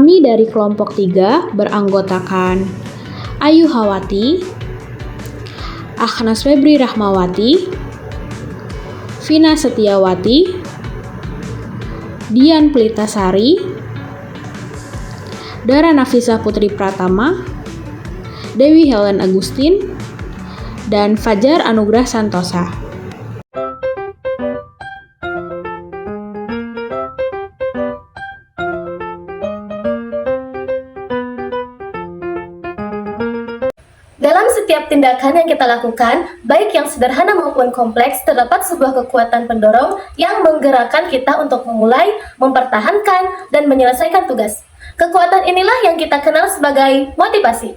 Kami dari kelompok 3 beranggotakan Ayu Hawati, Akhnas Febri Rahmawati, Vina Setiawati, Dian Pelitasari, Dara Nafisa Putri Pratama, Dewi Helen Agustin, dan Fajar Anugrah Santosa. Dalam setiap tindakan yang kita lakukan, baik yang sederhana maupun kompleks, terdapat sebuah kekuatan pendorong yang menggerakkan kita untuk memulai, mempertahankan, dan menyelesaikan tugas. Kekuatan inilah yang kita kenal sebagai motivasi.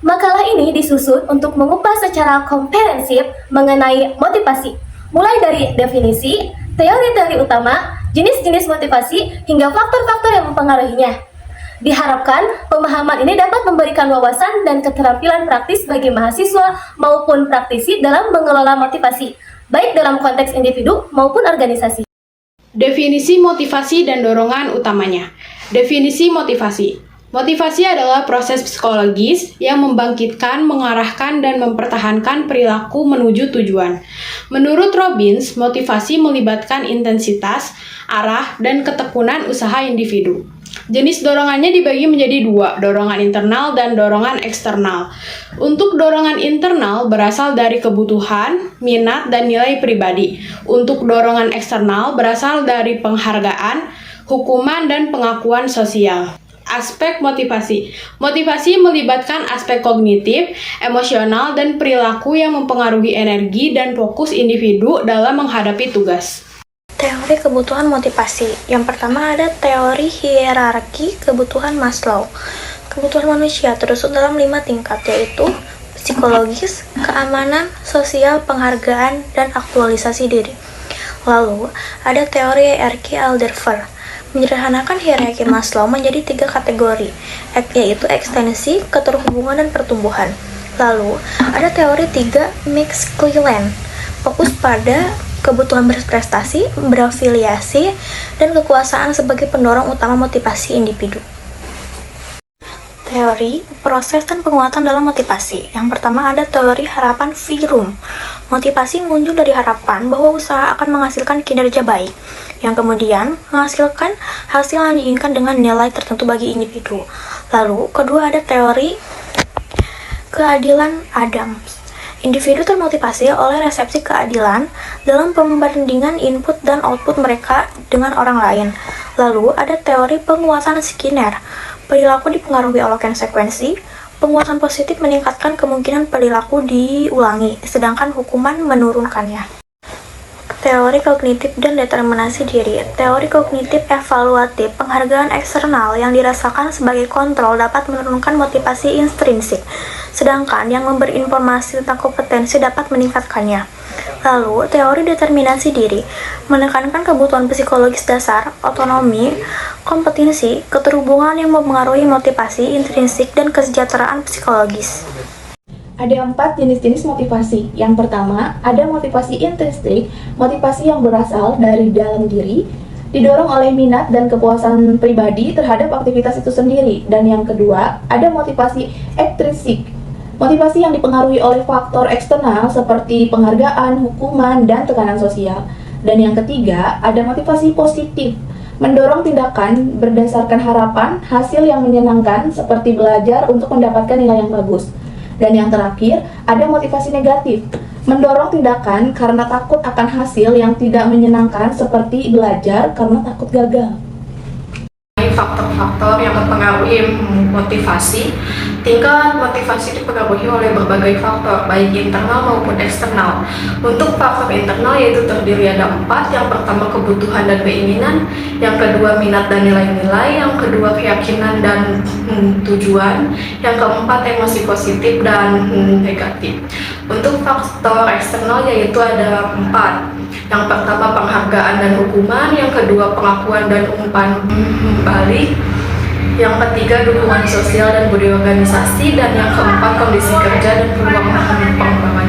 Makalah ini disusun untuk mengupas secara komprehensif mengenai motivasi, mulai dari definisi, teori-teori utama, jenis-jenis motivasi, hingga faktor-faktor yang mempengaruhinya. Diharapkan pemahaman ini dapat memberikan wawasan dan keterampilan praktis bagi mahasiswa maupun praktisi dalam mengelola motivasi, baik dalam konteks individu maupun organisasi. Definisi motivasi dan dorongan utamanya. Definisi motivasi. Motivasi adalah proses psikologis yang membangkitkan, mengarahkan, dan mempertahankan perilaku menuju tujuan. Menurut Robbins, motivasi melibatkan intensitas, arah, dan ketekunan usaha individu. Jenis dorongannya dibagi menjadi 2, dorongan internal dan dorongan eksternal. Untuk dorongan internal berasal dari kebutuhan, minat, dan nilai pribadi. Untuk dorongan eksternal berasal dari penghargaan, hukuman, dan pengakuan sosial. Aspek motivasi. Motivasi melibatkan aspek kognitif, emosional, dan perilaku yang mempengaruhi energi dan fokus individu dalam menghadapi tugas. Teori kebutuhan motivasi. Yang pertama ada teori hierarki kebutuhan Maslow. Kebutuhan manusia tersusun dalam 5 tingkat, yaitu psikologis, keamanan, sosial, penghargaan, dan aktualisasi diri. Lalu, ada teori hierarki Alderfer. Menyederhanakan hierarki Maslow menjadi 3 kategori, yaitu ekstensi, keterhubungan, dan pertumbuhan. Lalu, ada teori 3 Mix-Cleland, fokus pada kebutuhan berprestasi, berafiliasi, dan kekuasaan sebagai pendorong utama motivasi individu. Teori, proses, dan penguatan dalam motivasi. Yang pertama ada teori harapan Fromm. Motivasi muncul dari harapan bahwa usaha akan menghasilkan kinerja baik, yang kemudian menghasilkan hasil yang diinginkan dengan nilai tertentu bagi individu. Lalu, kedua ada teori keadilan Adams. Individu termotivasi oleh resepsi keadilan dalam pembandingan input dan output mereka dengan orang lain. Lalu, ada teori penguasaan Skinner. Perilaku dipengaruhi oleh konsekuensi. Penguasaan positif meningkatkan kemungkinan perilaku diulangi, sedangkan hukuman menurunkannya. Teori kognitif dan determinasi diri. Teori kognitif evaluatif, penghargaan eksternal yang dirasakan sebagai kontrol dapat menurunkan motivasi intrinsik, sedangkan yang memberi informasi tentang kompetensi dapat meningkatkannya. Lalu, teori determinasi diri menekankan kebutuhan psikologis dasar, otonomi, kompetensi, keterhubungan yang mempengaruhi motivasi intrinsik dan kesejahteraan psikologis. Ada 4 jenis-jenis motivasi. Yang pertama, ada motivasi intrinsik, motivasi yang berasal dari dalam diri, didorong oleh minat dan kepuasan pribadi terhadap aktivitas itu sendiri. Dan yang kedua, ada motivasi ekstrinsik, motivasi yang dipengaruhi oleh faktor eksternal seperti penghargaan, hukuman, dan tekanan sosial. Dan yang ketiga, ada motivasi positif, mendorong tindakan berdasarkan harapan, hasil yang menyenangkan seperti belajar untuk mendapatkan nilai yang bagus. Dan yang terakhir, ada motivasi negatif, mendorong tindakan karena takut akan hasil yang tidak menyenangkan seperti belajar karena takut gagal. Faktor-faktor yang mempengaruhi motivasi. Tingkat motivasi dipengaruhi oleh berbagai faktor, baik internal maupun eksternal. Untuk faktor internal yaitu terdiri ada 4. Yang pertama kebutuhan dan keinginan, yang kedua minat dan nilai-nilai, yang kedua keyakinan dan tujuan, yang keempat emosi positif dan negatif. Untuk faktor eksternal yaitu ada 4. Yang pertama penghargaan dan hukuman, yang kedua pengakuan dan umpan balik, yang ketiga dukungan sosial dan budaya organisasi, dan yang keempat kondisi kerja dan peluang pengembangan.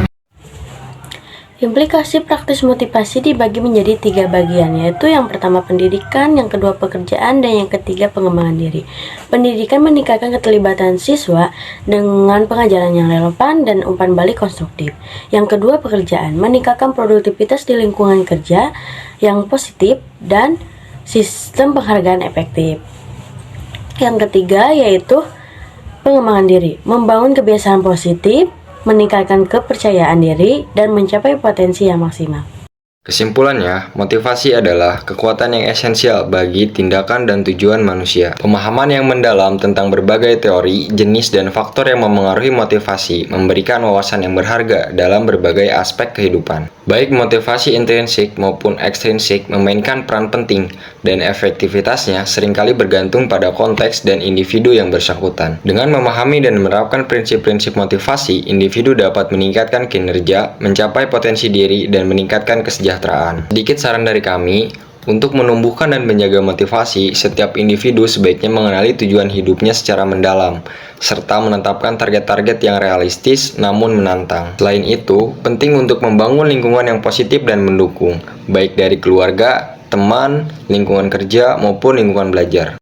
Implikasi praktis motivasi dibagi menjadi 3 bagian, yaitu yang pertama pendidikan, yang kedua pekerjaan, dan yang ketiga pengembangan diri. Pendidikan meningkatkan keterlibatan siswa dengan pengajaran yang relevan dan umpan balik konstruktif. Yang kedua pekerjaan, meningkatkan produktivitas di lingkungan kerja yang positif dan sistem penghargaan efektif. Yang ketiga yaitu pengembangan diri, membangun kebiasaan positif, meningkatkan kepercayaan diri, dan mencapai potensi yang maksimal. Kesimpulannya, motivasi adalah kekuatan yang esensial bagi tindakan dan tujuan manusia. Pemahaman yang mendalam tentang berbagai teori, jenis, dan faktor yang memengaruhi motivasi memberikan wawasan yang berharga dalam berbagai aspek kehidupan. Baik motivasi intrinsik maupun ekstrinsik memainkan peran penting, dan efektivitasnya seringkali bergantung pada konteks dan individu yang bersangkutan. Dengan memahami dan menerapkan prinsip-prinsip motivasi, individu dapat meningkatkan kinerja, mencapai potensi diri, dan meningkatkan kesejahteraan. Sedikit saran dari kami, untuk menumbuhkan dan menjaga motivasi, setiap individu sebaiknya mengenali tujuan hidupnya secara mendalam, serta menetapkan target-target yang realistis namun menantang. Selain itu, penting untuk membangun lingkungan yang positif dan mendukung, baik dari keluarga, teman, lingkungan kerja, maupun lingkungan belajar.